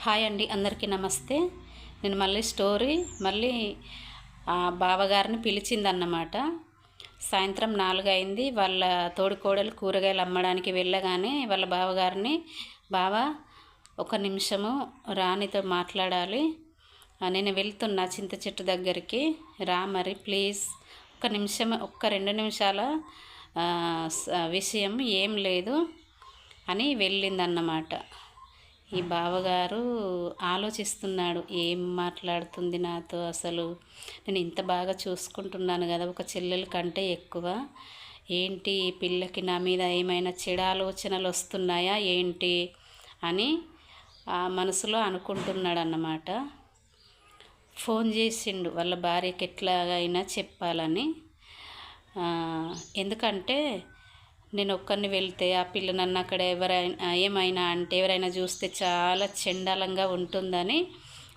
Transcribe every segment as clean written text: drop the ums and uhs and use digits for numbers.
Hi అండి, అందరికీ నమస్తే. నేను మళ్ళీ బావగారిని పిలిచిందన్నమాట. సాయంత్రం 4 అయింది. వాళ్ళ తోడికోడలు కూరగాయలు అమ్మడానికి వెళ్ళగానే వాళ్ళ బావగారిని, బావ ఒక నిమిషము రాణితో మాట్లాడాలి, నేను వెళ్తున్నా చింత చెట్టు దగ్గరికి, రా మరి ప్లీజ్, ఒక నిమిషం, ఒక్క 2 నిమిషాల విషయం ఏం లేదు అని వెళ్ళిందన్నమాట. ఈ బావగారు ఆలోచిస్తున్నాడు, ఏం మాట్లాడుతుంది నాతో, అసలు నేను ఇంత బాగా చూసుకుంటున్నాను కదా, ఒక చెల్లెల కంటే ఎక్కువ, ఏంటి ఈ పిల్లకి నా మీద ఏమైనా చెడు ఆలోచనలు వస్తున్నాయా ఏంటి అని మనసులో అనుకుంటున్నాడు అన్నమాట. ఫోన్ చేసిండు వాళ్ళ భార్యకి ఎట్లాగైనా చెప్పాలని. ఎందుకంటే నేను ఒక్కరిని వెళ్తే ఆ పిల్ల నన్ను అక్కడ ఏమైనా అంటే ఎవరైనా చూస్తే చాలా చండాలంగా ఉంటుందని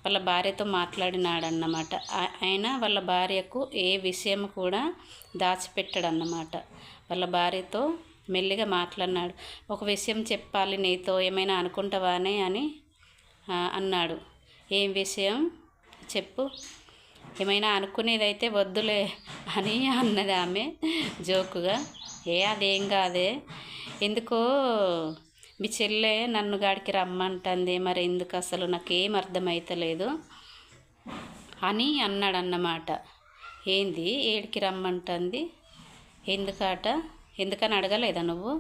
వాళ్ళ భార్యతో మాట్లాడినాడన్నమాట. ఆయన వాళ్ళ భార్యకు ఏ విషయం కూడా దాచిపెట్టాడన్నమాట. వాళ్ళ భార్యతో మెల్లిగా మాట్లాడినాడు. ఒక విషయం చెప్పాలి నీతో, ఏమైనా అనుకుంటావానే అని అన్నాడు. ఏం విషయం చెప్పు, ఏమైనా అనుకునేదైతే వద్దులే అని అన్నది ఆమె జోకుగా. అదేం కాదే, ఎందుకో మీ చెల్లె నన్ను గాడికి రమ్మంటుంది, మరి ఎందుకు అసలు నాకేం అర్థమవుతలేదు అని అన్నాడన్నమాట. ఏంది ఏడికి రమ్మంటుంది, ఎందుకని అడగలేదా నువ్వు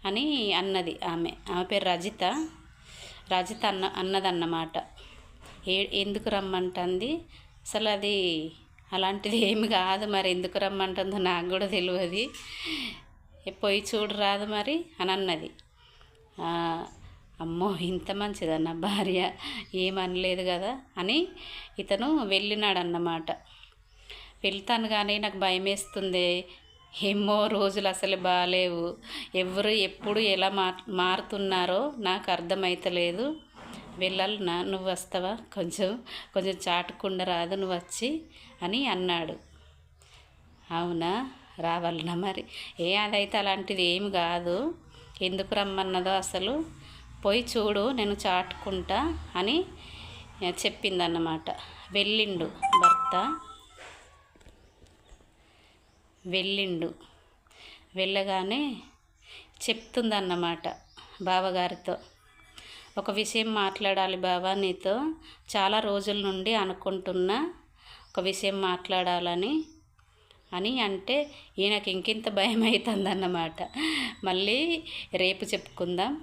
అని అన్నది ఆమె. పేరు రజిత అన్నదన్నమాట. ఎందుకు రమ్మంటుంది, అసలు అది అలాంటిది ఏమి కాదు, మరి ఎందుకు రమ్మంటుందో నాకు కూడా తెలియదు, పోయి చూడు రాదు మరి అని అన్నది. అమ్మో, ఇంత మంచిదన్న భార్య, ఏమనలేదు కదా అని ఇతను వెళ్ళినాడన్నమాట. వెళ్తాను కానీ నాకు భయం వేస్తుంది, ఏమో రోజులు అసలు బాగాలేవు, ఎవరు ఎప్పుడు ఎలా మారుతున్నారో నాకు అర్థమవుతలేదు, వెళ్ళాలన్నా, నువ్వు వస్తావా, కొంచెం చాటుకుండా రాదు నువ్వు వచ్చి అని అన్నాడు. అవునా, రావాలన్నా మరి, అదైతే అలాంటిది ఏమి కాదు, ఎందుకు రమ్మన్నదో అసలు పోయి చూడు, నేను చాటుకుంటా అని చెప్పిందన్నమాట. వెళ్ళిండు భర్త, వెళ్ళగానే చెప్తుందన్నమాట బావగారితో. ఒక విషయం మాట్లాడాలి బావా నీతో, చాలా రోజుల నుండి అనుకుంటున్నా ఒక విషయం మాట్లాడాలని అని అంటే ఈయనకి ఇంకింత భయం అవుతుందన్నమాట. మళ్ళీ రేపు చెప్పుకుందాం.